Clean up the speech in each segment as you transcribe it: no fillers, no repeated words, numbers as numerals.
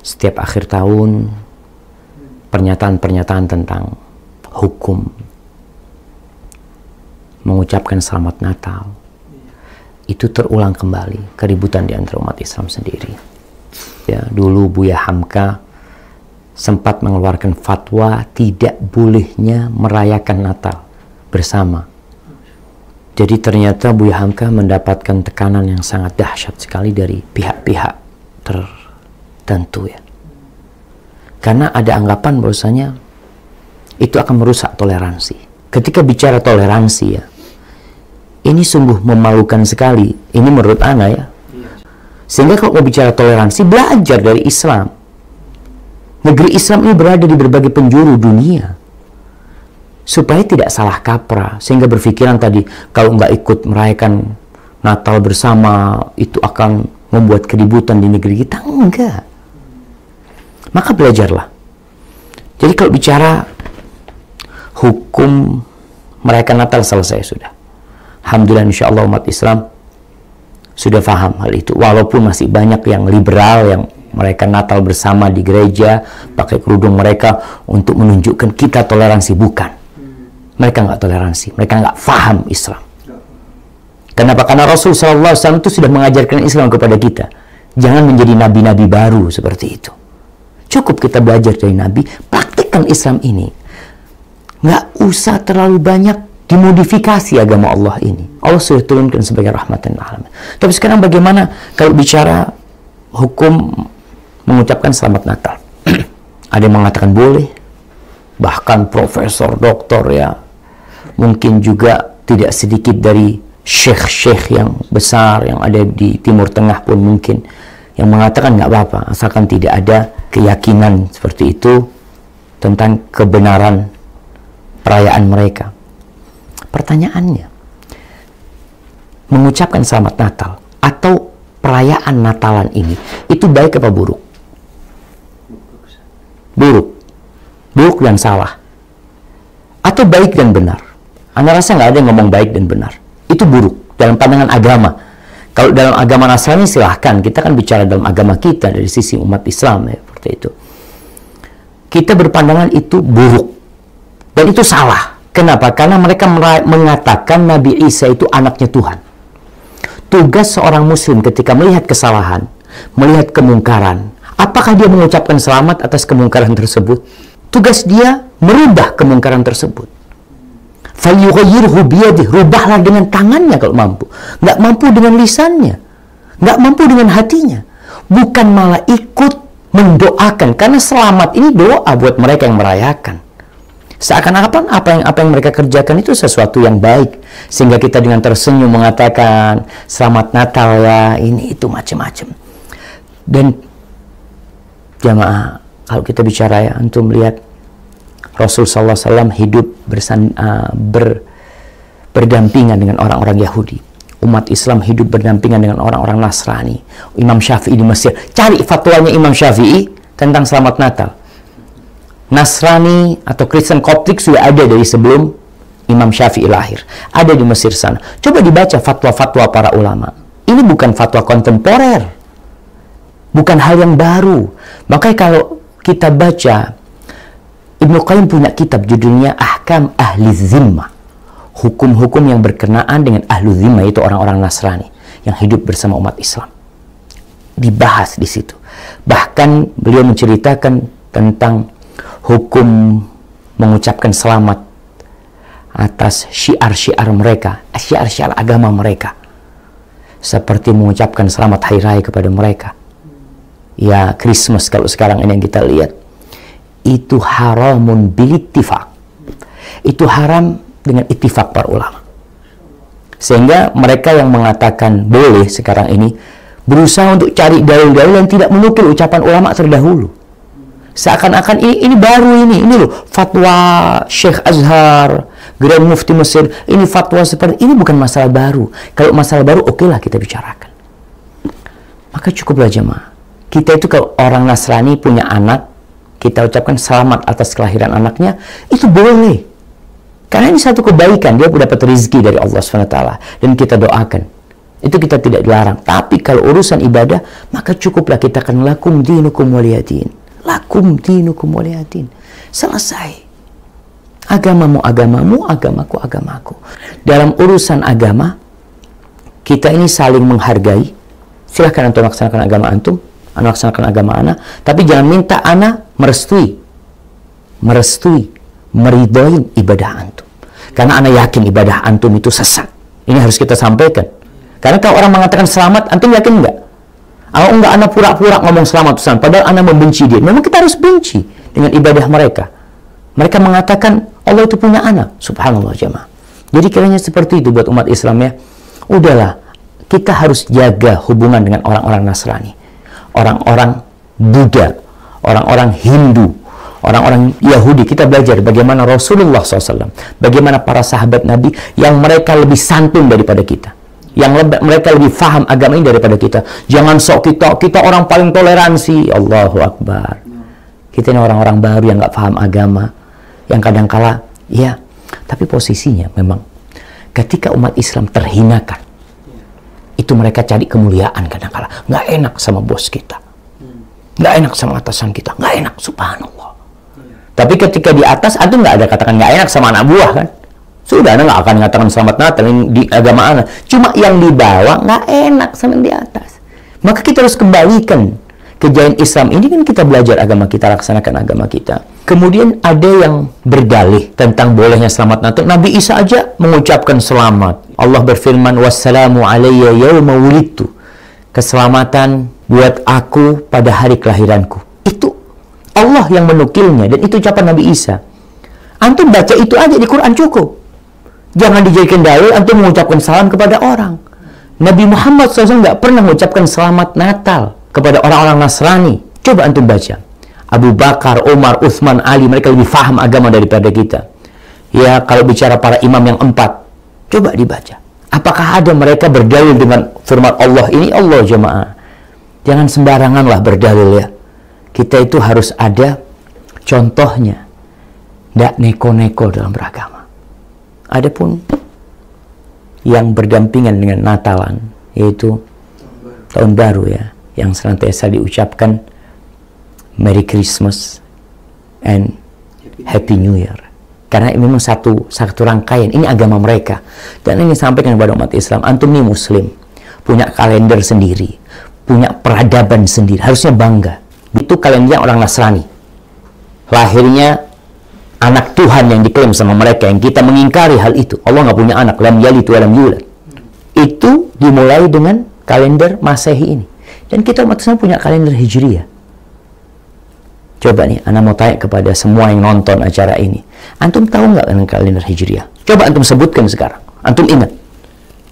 setiap akhir tahun pernyataan-pernyataan tentang hukum, mengucapkan selamat Natal, itu terulang kembali keributan di antara umat Islam sendiri. Ya, dulu Buya Hamka sempat mengeluarkan fatwa tidak bolehnya merayakan Natal bersama. Jadi ternyata Buya Hamka mendapatkan tekanan yang sangat dahsyat sekali dari pihak-pihak tertentu, ya. Karena ada anggapan bahwasanya itu akan merusak toleransi. Ketika bicara toleransi, ya, ini sungguh memalukan sekali. Ini menurut Ana, ya. Sehingga kalau mau bicara toleransi, belajar dari Islam. Negeri Islam ini berada di berbagai penjuru dunia. Supaya tidak salah kaprah. Sehingga berpikiran tadi, kalau nggak ikut merayakan Natal bersama, itu akan membuat keributan di negeri kita. Enggak. Maka belajarlah. Jadi kalau bicara hukum merayakan Natal selesai sudah. Alhamdulillah, insya Allah umat Islam sudah paham hal itu. Walaupun masih banyak yang liberal yang merayakan Natal bersama di gereja, pakai kerudung mereka untuk menunjukkan kita toleransi. Bukan. Mereka nggak toleransi. Mereka nggak paham Islam. Kenapa? Karena Rasul SAW itu sudah mengajarkan Islam kepada kita. Jangan menjadi nabi-nabi baru seperti itu. Cukup kita belajar dari Nabi, praktikkan Islam ini. Nggak usah terlalu banyak dimodifikasi agama Allah ini. Allah sudah turunkan sebagai rahmatan lil alamin. Tapi sekarang bagaimana kalau bicara hukum mengucapkan selamat Natal? Ada yang mengatakan boleh, bahkan profesor, doktor, ya, mungkin juga tidak sedikit dari syekh-syekh yang besar yang ada di Timur Tengah pun mungkin yang mengatakan nggak apa-apa asalkan tidak ada keyakinan seperti itu tentang kebenaran perayaan mereka. Pertanyaannya, mengucapkan selamat Natal atau perayaan Natalan ini, itu baik apa buruk? Buruk. Buruk dan salah. Atau baik dan benar? Anda rasa nggak ada yang ngomong baik dan benar. Itu buruk dalam pandangan agama. Kalau dalam agama Nasrani silahkan, kita kan bicara dalam agama kita dari sisi umat Islam, ya, seperti itu. Kita berpandangan itu buruk. Dan itu salah. Kenapa? Karena mereka mengatakan Nabi Isa itu anaknya Tuhan. Tugas seorang muslim ketika melihat kesalahan, melihat kemungkaran, apakah dia mengucapkan selamat atas kemungkaran tersebut? Tugas dia merubah kemungkaran tersebut. Falyughayyirhu biyadihi, rubahlah dengan tangannya kalau mampu. Nggak mampu dengan lisannya, nggak mampu dengan hatinya. Bukan malah ikut mendoakan, karena selamat ini doa buat mereka yang merayakan. Seakan-akan apa yang mereka kerjakan itu sesuatu yang baik, sehingga kita dengan tersenyum mengatakan selamat Natal ya, ini itu macam-macam. Dan jamaah, kalau kita bicara, ya, antum lihat Rasul SAW hidup berdampingan dengan orang-orang Yahudi. Umat Islam hidup berdampingan dengan orang-orang Nasrani. Imam Syafi'i di Mesir. Cari fatwanya Imam Syafi'i tentang selamat Natal. Nasrani atau Kristen Koptik sudah ada dari sebelum Imam Syafi'i lahir. Ada di Mesir sana. Coba dibaca fatwa-fatwa para ulama. Ini bukan fatwa kontemporer. Bukan hal yang baru. Makanya kalau kita baca, Ibnu Qayyim punya kitab judulnya Ahkam Ahli Zimmah. Hukum-hukum yang berkenaan dengan Ahlu Zimmah, itu orang-orang Nasrani yang hidup bersama umat Islam. Dibahas di situ. Bahkan beliau menceritakan tentang hukum mengucapkan selamat atas syiar-syiar mereka, syiar-syiar agama mereka. Seperti mengucapkan selamat hari raya kepada mereka. Ya, Christmas kalau sekarang ini yang kita lihat. Itu haramun bilittifaq. Itu haram dengan ittifaq para ulama. Sehingga mereka yang mengatakan boleh sekarang ini berusaha untuk cari dalil-dalil yang tidak menukil ucapan ulama terdahulu. Seakan-akan ini baru ini loh fatwa Syekh Azhar, Grand Mufti Mesir, ini fatwa seperti ini, bukan masalah baru. Kalau masalah baru, okelah kita bicarakan. Maka cukuplah jemaah. Kita itu kalau orang Nasrani punya anak, kita ucapkan selamat atas kelahiran anaknya, itu boleh. Karena ini satu kebaikan, dia dapat rezeki dari Allah SWT. Dan kita doakan. Itu kita tidak dilarang. Tapi kalau urusan ibadah, maka cukuplah kita akan lakum dinukum waliyadin. Lakum dinukum waliyadin. Selesai. Agamamu agamamu, agamaku agamaku. Dalam urusan agama, kita ini saling menghargai. Silahkan antum laksanakan agama antum, ana laksanakan agama ana, tapi jangan minta ana merestui, meridoin ibadah antum. Karena ana yakin ibadah antum itu sesat. Ini harus kita sampaikan. Karena kalau orang mengatakan selamat, antum yakin enggak? Kalau enggak, ana pura-pura ngomong selamat, padahal ana membenci dia. Memang kita harus benci dengan ibadah mereka. Mereka mengatakan Allah itu punya anak. Subhanallah jemaah. Jadi kiranya seperti itu buat umat Islam ya. Udahlah, kita harus jaga hubungan dengan orang-orang Nasrani, orang-orang Buddha, orang-orang Hindu, orang-orang Yahudi. Kita belajar bagaimana Rasulullah SAW, bagaimana para sahabat Nabi yang mereka lebih santun daripada kita, yang mereka lebih faham agama ini daripada kita. Jangan sok kita orang paling toleransi. Allahu Akbar. Kita ini orang-orang baru yang nggak paham agama, yang kadangkala ya, tapi posisinya memang ketika umat Islam terhinakan, itu mereka cari kemuliaan kadangkala. Nggak enak sama bos kita, nggak enak sama atasan kita, nggak enak, subhanallah. Tapi ketika di atas, antum nggak ada katakan nggak enak sama anak buah kan? Sudah, anda nggak akan mengatakan selamat Natal di agama anda. Cuma yang di bawah nggak enak sama yang di atas. Maka kita harus kembalikan kejayaan Islam ini, kan kita belajar agama kita, laksanakan agama kita. Kemudian ada yang berdalih tentang bolehnya selamat Natal. Nabi Isa aja mengucapkan selamat. Allah berfirman, wassalamu alayya yawma wulidtu. Keselamatan buat aku pada hari kelahiranku. Itu Allah yang menukilnya, dan itu ucapan Nabi Isa. Antum baca itu aja di Quran cukup. Jangan dijadikan dalil antum mengucapkan salam kepada orang. Nabi Muhammad SAW nggak pernah mengucapkan selamat Natal kepada orang-orang Nasrani. Coba antum baca. Abu Bakar, Umar, Utsman, Ali, mereka lebih faham agama daripada kita. Ya, kalau bicara para imam yang 4, coba dibaca. Apakah ada mereka berdalil dengan firman Allah ini? Allah jemaah. Jangan sembaranganlah berdalil ya. Kita itu harus ada contohnya. Nggak neko-neko dalam beragama. Adapun yang berdampingan dengan Natalan, yaitu tahun baru ya, yang senantiasa diucapkan Merry Christmas and Happy New Year. Karena ini memang satu rangkaian, ini agama mereka. Dan ini sampaikan kepada umat Islam, antum ini muslim, punya kalender sendiri, punya peradaban sendiri, harusnya bangga. Itu kalendernya orang Nasrani. Lahirnya anak Tuhan yang diklaim sama mereka, yang kita mengingkari hal itu. Allah nggak punya anak, lam yalid wa lam yulad. Itu dimulai dengan kalender Masehi ini. Dan kita umat Islam punya kalender Hijriyah. Coba nih, Anda mau tanya kepada semua yang nonton acara ini. Antum tahu nggak dengan kalender Hijriyah? Coba antum sebutkan sekarang. Antum ingat.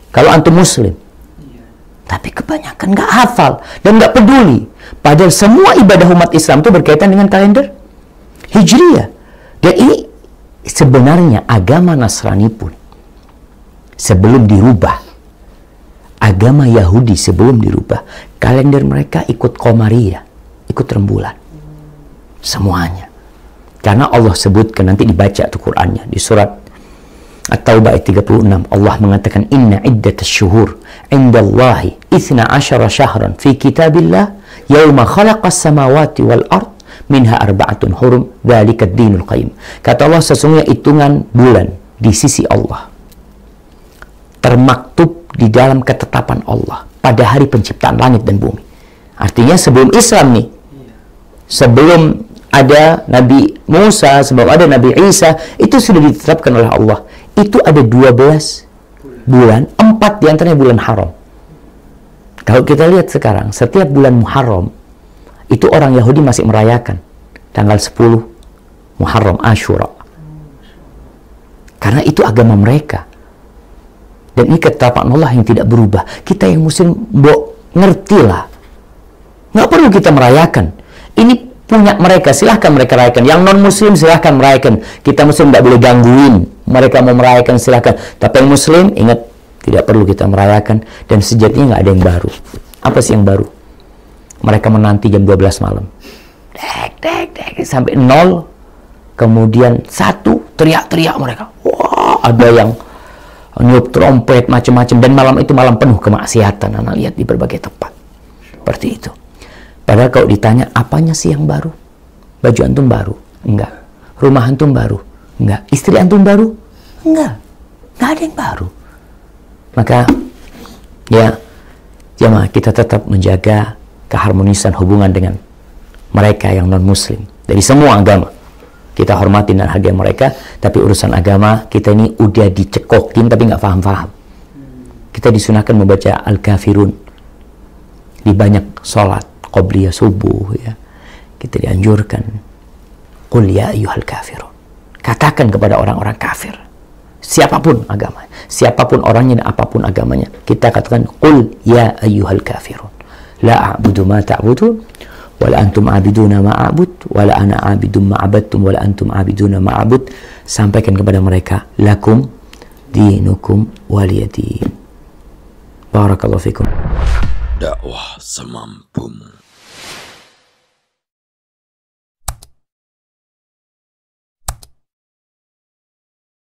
Kalau antum muslim. Tapi kebanyakan nggak hafal dan nggak peduli. Padahal semua ibadah umat Islam itu berkaitan dengan kalender Hijriyah. Dan ini sebenarnya agama Nasrani pun sebelum dirubah, agama Yahudi sebelum dirubah, kalender mereka ikut Qamariyah, ikut rembulan. Semuanya. Karena Allah sebutkan, nanti dibaca tuh Qur'annya di surat At-Taubah ayat 36. Allah mengatakan, inna iddatas syuhur indallahi 12 syahran fi kitabillah yauma khalaqas samawati wal ard minha arba'atun hurum dzalika ad-dinul qayyim. Kata Allah, sesungguhnya hitungan bulan di sisi Allah termaktub di dalam ketetapan Allah pada hari penciptaan langit dan bumi. Artinya sebelum Islam nih, sebelum ada Nabi Musa, sebelum ada Nabi Isa, itu sudah ditetapkan oleh Allah. Itu ada 12 bulan, 4 diantaranya bulan haram. Kalau kita lihat sekarang, setiap bulan Muharram, itu orang Yahudi masih merayakan tanggal 10 Muharram, Ashura. Karena itu agama mereka. Dan ini ketetapan Allah yang tidak berubah. Kita yang muslim, ngertilah. Nggak perlu kita merayakan. Ini punya mereka, silahkan mereka rayakan. Yang non-muslim silahkan merayakan. Kita muslim tidak boleh gangguin. Mereka mau merayakan silahkan. Tapi yang muslim, ingat, tidak perlu kita merayakan. Dan sejatinya nggak ada yang baru. Apa sih yang baru? Mereka menanti jam 12 malam. Dek, sampai 0. Kemudian 1, teriak-teriak mereka. Wah, ada yang niup trompet, macam-macam, dan malam itu malam penuh kemaksiatan. Anak lihat di berbagai tempat. Seperti itu. Padahal kalau ditanya, apanya sih yang baru? Baju antum baru? Enggak. Rumah antum baru? Enggak. Istri antum baru? Enggak. Enggak ada yang baru. Maka, ya, jemaah, kita tetap menjaga keharmonisan hubungan dengan mereka yang non-muslim. Dari semua agama. Kita hormati dan hargai mereka, tapi urusan agama, kita ini udah dicekokin, tapi nggak paham-paham. Kita disunahkan membaca Al-Kafirun. Di banyak sholat, qobliyah subuh, ya. Kita dianjurkan, Qul ya ayyuhal kafirun. Katakan kepada orang-orang kafir. Siapapun agamanya, siapapun orangnya dan apapun agamanya, kita katakan, Qul ya ayyuhal kafirun. La a'budu ma ta'budun, wala antum abiduna ma'abud, wala ana abidum ma'abadtum, wala antum abiduna ma'abud. Sampaikan kepada mereka, lakum dinukum waliyadin. Barakallahu fikum. Dakwah semampumu.